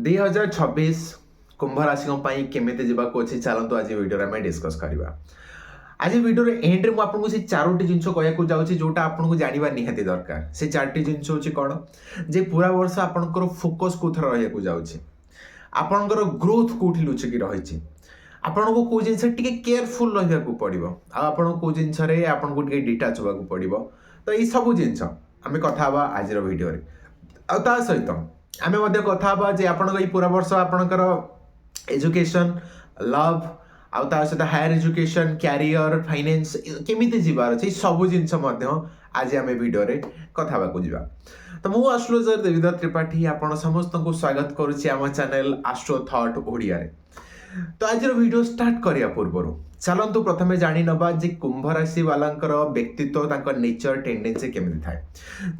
2026 कुंभ राशि केमिति जीवाक अच्छी चलतु आज वीडियो में डिस्कस करवा। आज वीडियो एंड में आपको से चारोटी जिन कहूँ जाऊँगी जोटा आपको जानवा निहाती दरकार। से चारोटी जिन हूँ कौन जे पूरा वर्ष आपंकर फोकस को थर रहा जाऊँगी, आपणकर ग्रोथ कौटी लुचिकी रही, आपन को कौ जिन केयरफुल रहा पड़ो, आपन कौ जिन आपको डिटाच होगा पड़ो। तो ये सब जिन आम कथा आज वीडियो आ सहित आम कथा जे आपण पूरा वर्ष आपणकर एजुकेशन लव आउ सहित हायर एजुकेशन कैरियर फाइनेंस केमिति जीवार अच्छे सब जिनस आज आम वीडियो कथा जा। तो मु एस्ट्रोलॉजर देवीधर त्रिपाठी आपण समस्त को स्वागत करुच्ची आम चैनल एस्ट्रो थॉट ओडिया रे। तो आज वीडियो स्टार्ट करिया पूर्व चलतु प्रथमे जानी नबा जे कुंभ राशि वालांकर व्यक्तित्व तांकर नेचर टेंडेंसी केमिति थाए।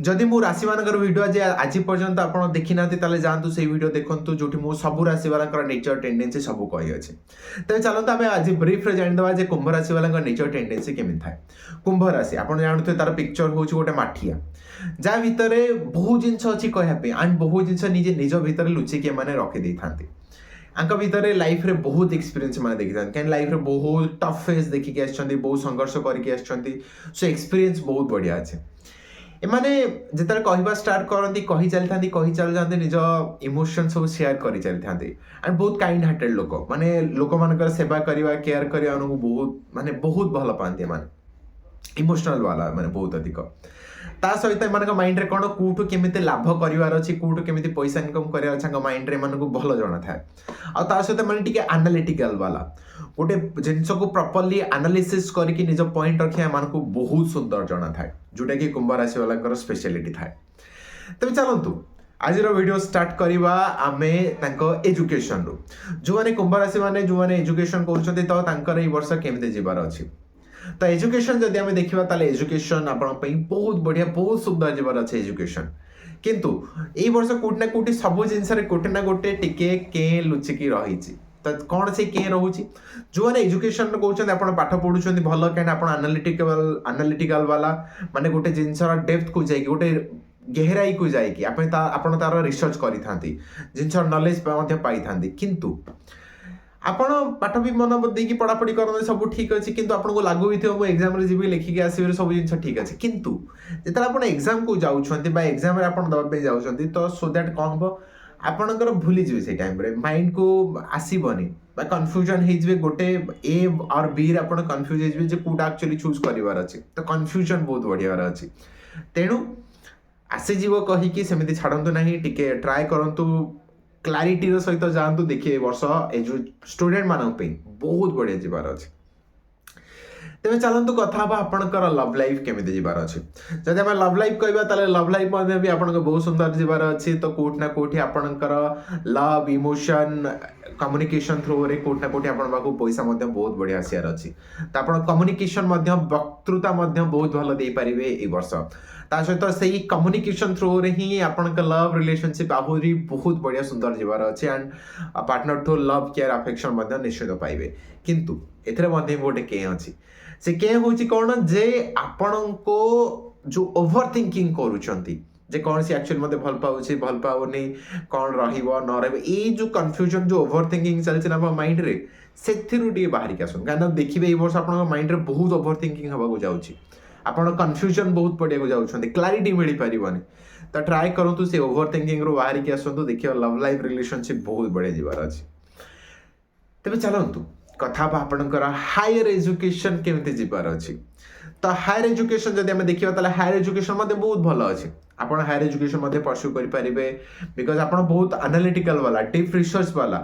जदि मु राशि मानकर वीडियो आज पर्यंत आपण देखि नाते ताले जानतु से वीडियो देखंतु जोठी मु सब राशि वालांकर नेचर टेंडेंसी सब कहि अछि। तबे चलतु आमे आज ब्रीफ रे जानि दबा जे कुंभ राशि वालांकर नेचर टेंडेंसी केमिति थाए। कुंभ राशि आपण जानथु तार पिक्चर होछि गोटे माठिया जा भितरे बहु जिंस अछि कहया पे एंड बहु जिंस निज भितरे लुचि के माने रखि दै थांती। आंका भितर लाइफ रे बहुत एक्सपीरियंस माने देखि थान कैन लाइफ रे बहुत टफ फेस देखि के आछंती, बहुत संघर्ष करके आछंती। सो एक्सपीरियंस बहुत बढ़िया अछि। ए माने जेतरे कहबा स्टार्ट करंती कहि चल जांती निज इमोशन सब शेयर करि चल थांती एंड बहुत काइंड हार्टेड लोक माने लोक मानकर सेवा करबा केयर करबा अनु बहुत माने बहुत भलो पांती माने इमोशनल वाला माने बहुत अधिक। ता सहित एमानक माइंड रे कोन कोठु केमिते लाभ करिवार अछि, कोठु केमिते पैसा इनकम करिवार अछि, माइंड रे मानकु भलो जणा थाए। आ ता सहित माने टिके एनालिटिकल वाला गोटे जिंस को प्रॉपर्ली एनालिसिस करके निज पॉइंट रखिया मानकु बहुत सुंदर जणा थाए, जोटा कि कुंभ राशि वालांकर स्पेशलिटी थाए। तबे चलंतु आज वीडियो स्टार्ट करिवा आमे तांको एजुकेशन रो। जो माने कुंभ राशि माने जो माने एजुकेशन करूछंती तो तांकर ए वर्ष केमिते जीवार अछि। तो एजुकेशन जदि आमे देखिबा ताले एजुकेशन आपण पई बहुत बढ़िया बहुत सुंदर जीवार अछि एजुकेशन। किंतु ए वर्ष कोट ना कोटी सब जिंस रे कोटे ना गोटे टिके के लुचिकी रहिछि। तो कोन से के रहउछि जो माने एजुकेशन कहउछंती आपण पाठ पढुछंती भलो कैन आपण एनालिटिकल वाला माने गोटे जिंस रा डेप्थ को जाई गोटे गहराई को जाई कि आपण तार रिसर्च करि थांती, जिंस नॉलेज मध्ये पाई थांती। किंतु आपण पाठ भी मन देकी पढ़ापढ़ी करते सब ठीक अच्छे, किंतु आपन को लागू भी थो एग्जाम रे जीवी लेखिक आसबे सब जिन ठीक अच्छे। किंतु जेतला आपण एग्जाम को जाउछंती बा एग्जाम रे आपण दबा पे जाउछंती तो सो दैट कोन हो आपनकर भूली जिवे से टाइम रे माइंड को आसीबनी बा कंफ्यूजन हे जिवे गोटे ए और बी रे आपण कंफ्यूज हे जिवे जे कोटा एक्चुअली चूज करिवार अछि। तो कंफ्यूजन बहुत बढ़ियार अछि। तेनु आसी जीव कहि कि सेमिति छाडंतु नाही, टिके ट्राई करंतु क्लारिटी सहित जातु। देखिए वर्ष एजु स्टूडेंट मान बहुत बढ़िया जीवार अच्छे। तेज चलतु कथा आपणकर लव लाइफ केमिति जीवार अच्छे। जदि आम लव लाइफ कहबा ताले लव लाइफ मध्ये भी आपन बहुत सुंदर जीवार अच्छे। तो कोठ ना कोठी आपणकर लव इमोशन कम्युनिकेशन थ्रू रे कोठ ना कोठी आपन बाकू पैसा मध्ये बहुत बढ़िया आसियार अच्छी। तो आपन कम्युनिकेशन मध्ये वक्तृता मध्ये बहुत भलो दे परिबे ए वर्ष। ता सहित सही कम्युनिकेशन थ्रू रे ही आपन का लव रिलेशनशिप आहुरी बहुत बढ़िया सुंदर जीवार अच्छे and partner to love care affection मध्ये निश्चित पाइबे। किंतु एथरे मध्ये गोटे के अछि से के होची कोन जे आपन को जो ओवर थिंकिंग करूछंती जे कौन सी एक्चुअली मते भल पाउनी कौन रहिबो न रहिबो ए जो कंफ्यूजन जो ओवर थिंकिंग चलछि ना माइंड रे सेथिरु डी बाहर के आसन। कारण देखिबे ए वर्ष आपन माइंड रे बहुत ओवर थिंकिंग हबा को जाउछि, आपन कंफ्यूजन बहुत पड़िया को जाउछंती, क्लैरिटी मिली परिबनी। तो ट्राई करंतु से ओवर थिंकिंग रो बाहर के आसंतु, देखियो लव लाइफ रिलेशनशिप बहुत बढ़िया जीवार अछि। तबे चलंतु कथा आपणकर हायर एजुकेशन केमिति जीवार अछि। तो हायर एजुकेशन जदि आमे देखिबा ताले हायर एजुकेशन मध्ये बहुत भलो अछि। आपण हायर एजुकेशन मध्ये परस्यू करि परिबे बिकॉज़ आपण बहुत एनालिटिकल वाला डीप रिसर्च वाला।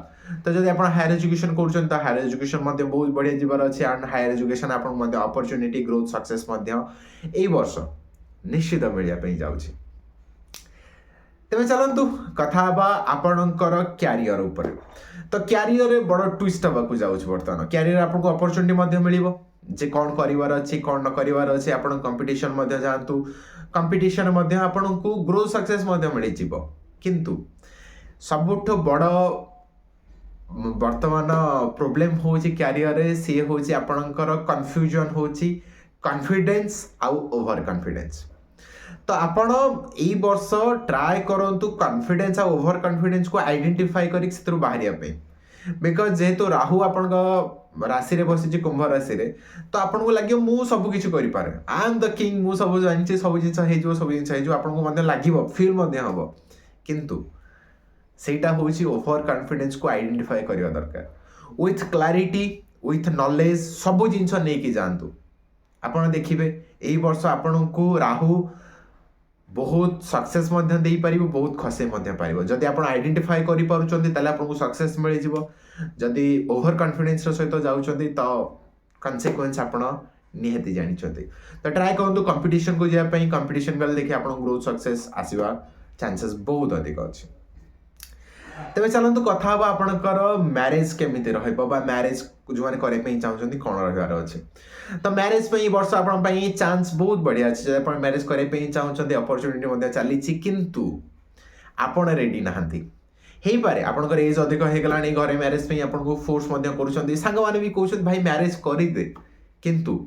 तो जदि आपण हायर एजुकेशन करूछन तो हायर एजुकेशन मध्ये बहुत बढ़िया जीवार अछि एंड हायर एजुकेशन आपण मध्ये अपॉर्चुनिटी ग्रोथ सक्सेस मध्ये एई वर्ष निश्चित मिलिया पई जाउछि। तेबे चलंतु कथा बा आपणकर कैरियर ऊपर। तो कैरियर रे बड़ ट्विस्ट हबा को जाउछ। वर्तमान कैरियर आपन को अपॉर्चुनिटी मध्ये मिलिबो जे कोन करिवार अछि कोन न करिवार अछि। आपन कंपटीशन मध्ये जानतु, कंपटीशन मध्ये आपन को ग्रोथ सक्सेस मध्ये मिलि जिवो। किंतु सबुठ बड़ वर्तमान प्रॉब्लम होची कैरियर रे से होची आपनकर कंफ्यूजन होची कॉन्फिडेंस आउ ओवर कॉन्फिडेंस। तो आपण एई वर्ष ट्राए करंतु कॉन्फिडेंस आ ओवर कॉन्फिडेंस को आइडेंटिफाई करी से बाहर बिकज जेहेतु राहु आपण राशि रे बसी कुंभ राशि रे तो आपन को लगे मु सब किछि करि पारे आई एम द किंग मु सब जानि सब जिंस हे जो सब जिंस हे जो आपन को मध्ये लागिवो फील मध्ये हबो किंतु सेटा होछि ओवर कॉन्फिडेंस को आइडेंटिफाई करिवा दरकार विथ क्लैरिटी विथ नॉलेज सब जिंस नै कि जानतु आपन देखिबे एई वर्ष आपन को राहु बहुत सक्सेस मध्य दे पारिबो बहुत खसे मध्य पारिबो जदि आपण आइडेंटिफाई करि पारुचंती ताले आपन को सक्सेस मिलि जिवो जदि ओवर कॉन्फिडेंस रो सहित जाउचंती तो कॉन्सिक्वेंस आपण निहति जानि छथि तो ट्राई करंतु कंपटीशन को जे पई कंपटीशन गल देखि आपण ग्रोथ सक्सेस आसीबा चांसेस बहुत अधिक अछि तबे चलंतु कथा हबा आपनकर मैरिज केमिति रहइबो बा मैरिज जो माने करे पई चाहउचंती कोन रहबार अछि तो मैरिज पे वर्ष आपण पई चांस बहुत बढ़िया अछि जे आपण मैरिज करे पई चाहउचंती अपॉर्चुनिटी मध्ये चाली छि किंतु आपण रेडी नहंती हेई पारे आपनकर एज अधिक हे गलानी घरे मैरिज पे आपण को फोर्स मध्ये करूचंती संग माने भी कहउछत भाई मैरिज करि दे किंतु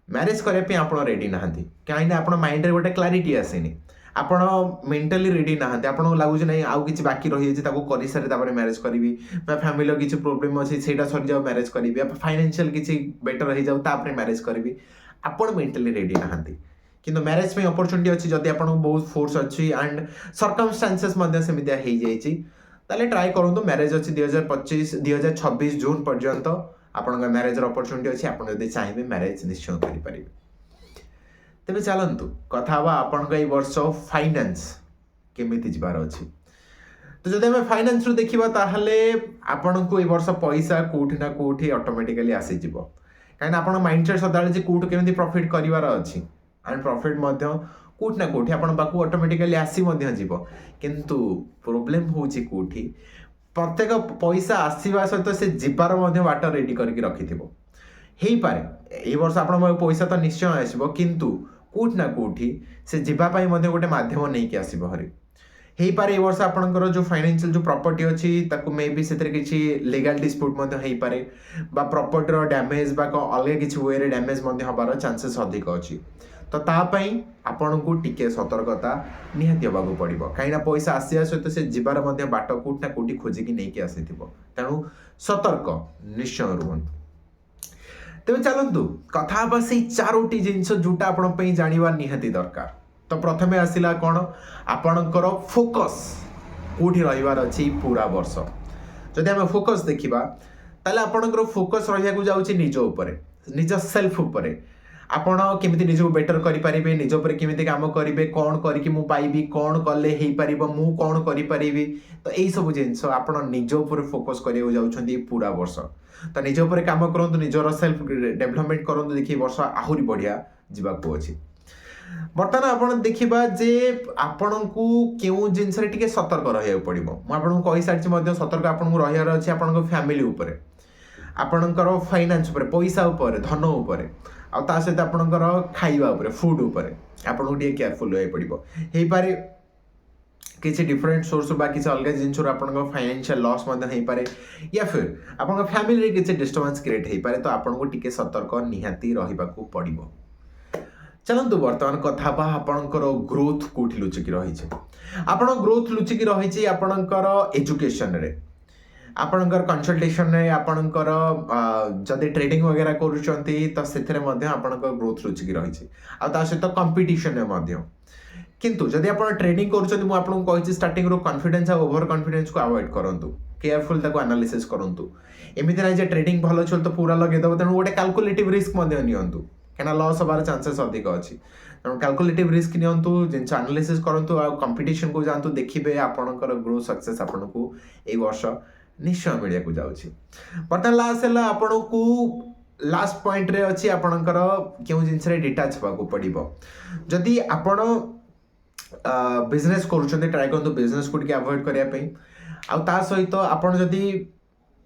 मैरिज करे पे आपण रेडी नहंती काहे ना आपण माइंड रे गोटे क्लैरिटी आसेनी आपण मेंटली रेडी नहांती आपण लागु जे नै आउ किछि बाकी रहि जे ताको करि सारे तापर मैरिज करबी बा फैमिली रो किछि प्रॉब्लम अछि सेटा सरि जाउ मैरिज करबी बा फाइनेंशियल किछि बेटर रहि जाउ तापर मैरिज करबी आपण मेंटली रेडी नहांती किंतु मैरिज पे अपॉर्चुनिटी अछि जदि आपण बहुत फोर्स अछि एंड सर्कमस्टेंसेस मध्ये सेमिदिया हे जाई छि ताले ट्राई करंतु मैरिज अछि 2025 2026 जून पर्यंत आपण मैरिज रो अपॉर्चुनिटी अछि आपण जदि चाहिबे मैरिज निश्चय करि परिबे तेरे चलतु कथा आपण को वर्ष फाइनेंस केमिति जबार अछि तो जदि हमें फाइनेंस रो देखिबा ताहले आपण को वर्ष पैसा कोठी ना कोठी ऑटोमेटिकली आसी जिवो काहे आपण माइंडसेट सदाले जे कोठ केमिति प्रॉफिट करिवार अछि एंड प्रॉफिट मध्ये कोठ ना कोठी आपण बाकू ऑटोमेटिकली आसी मध्ये जिवो किंतु प्रॉब्लम होची कोठी प्रत्येक पैसा आसीबा सहित से जिबार मध्ये वाटर रेडी करके रखिथिबो हेई पारे ए वर्ष आपण पैसा तो निश्चय आसीबो किंतु कोठ ना कोठी से जीवा पाई मध्ये गोटे माध्यम नै कि आसीबो हरि हेई पारे ए वर्ष आपनकर जो फाइनेंशियल जो प्रॉपर्टी अछि ताकू मे बी सेतरे किछि लीगल डिस्प्यूट मध्ये हेई पारे बा प्रॉपर्टी रो डैमेज बा को अलग किछि वे रे डैमेज मध्ये हबार चांसेस अधिक अछि तो ता पई आपन को टिके सतर्कता निहति होबाको पड़िबो काइना पैसा आसी सहित से जीवार मध्ये बाट कोठ ना कोठी खोजि कि नै कि आसीथिबो तेनु सतर्क निश्चय रुहन तेज चलतु कथा से चारोटी जिनस जोटा आपण जाना निहाती दरकार तो प्रथमे आसला कौन आपणकर फोकस कौटी रही अच्छी पूरा वर्ष जदि आम फोकस देखा ताले आपणकर फोकस रहा जाऊँगी निज उपर निज सेल्फ उपर आपण केमिति निज बेटर करें निज उपर केमिति काम करेंगे कौन करके मु पाइबी कौन कले हो पार मु कौन करी तो यही सब जिनस आप निज उपर फोकस करा जाऊँगी पूरा वर्ष तो निज उपर काम करूँ निजर सेल्फ डेभलपमेंट करूँ देखिए वर्ष आहरी बढ़िया जावाक अच्छी बर्तमान आप देखा जे आपण को क्यों जिनस सतर्क रहा पड़ो मुझे कही सारी सतर्क आपको रहार अच्छे आपण फैमिली उपर आपणकर फाइनेंस उपर पैसा उपर धन उपर आ सहित आपणकर खाइबा उपर फूड उपर आपको केयरफुल रहा पड़ो हो पारे किसी डिफरेंट सोर्स बा किसी अलग जिनस आपन फाइनेंशियल लॉस हो पारे या फिर आपन फैमिली रे किसी डिस्टर्बेंस क्रिएट हो पारे तो आपन को टिके सतर्क निहाती रहिबाकू पड़िबो चलतु बर्तमान कथा बा आपनकर ग्रोथ कोठी लुचिकी रही छे आपन ग्रोथ लुचिकी रही छे आपनकर एजुकेशन रे आपनकर कंसल्टेशन रे आपनकर जदि ट्रेडिंग वगैरह करूचंती तो सेथरे मध्ये आपनकर ग्रोथ लुचिकी रही छे आ ता सहित कंपटीशन रे मध्ये किंतु जदि आप ट्रेडिंग करूँ आपको कही स्टार्टिंग रो कॉन्फिडेंस आ ओवर कॉन्फिडेंस को अवॉइड करंतु केयरफुल ताको एनालिसिस करंतु एमिति नै जे ट्रेडिंग भलो चल तो पूरा लगे दबो तेणु गोटे कैलकुलेटिव रिस्क मध्ये नियंतु केना लॉस होबार चांसेस अधिक अछि तेणु कैलकुलेटिव रिस्क नियंतु जिनस एनालिसिस करंतु आ कंपटीशन को जानतु देखिबे आपनकर ग्रोथ सक्सेस आपनको ए वर्ष निश्चय मिलिया को जाउछि बर्तमान लास्ट हला आपनको लास्ट पॉइंट रे अछि आपनकर केउ जिनस रे डिटैच होबाको पड़िबो जदि आपण बिजनेस करूँ ट्राए करूँ बिजनेस को अवॉइड करने आ सहित आपड़ जदि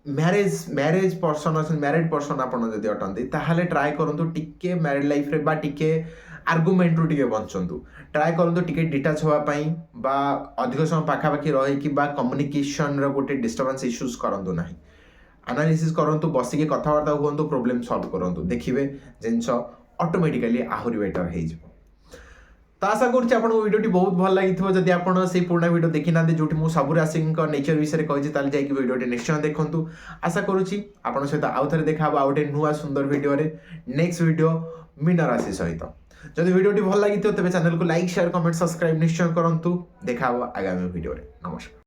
मैरिज पर्सन अच्छे मैरिड पर्सन आपड़ जब अटंती ताहले ट्राए करूँ टिके मैरिड लाइफ रे बा टिके आर्गुमेंट रू टिके बंचंतु ट्राए करूँ टिके डिटाच होगापाई बा अधिक समय पाखापाखि रही कम्युनिकेशन रो गोटे डिस्टर्बेंस इश्यूज करंतु नाही एनालिसिस करंतु बसिके कथबार्ता हुंतु प्रॉब्लम सॉल्व करंतु देखिबे जिंस ऑटोमेटिकली आहुरी बेटर हे जिवो तो आशा करुँच आपको वीडियो बहुत भल लगी जदि आप पुराना वीडियो देखी ना जो मुझे सब राशि नेचर विषय कही जाकि वीडियो निश्चय देखूँ आशा करुँच आप सहित आउ थे देखा आउ गए नुआ सुंदर वीडियो नेक्स्ट वीडियो मीन राशि सहित जब वीडियो भल लगी तेज चैनल को लाइक शेयर कमेंट सब्सक्राइब निश्चय करूँ देखा आगामी वीडियो नमस्कार।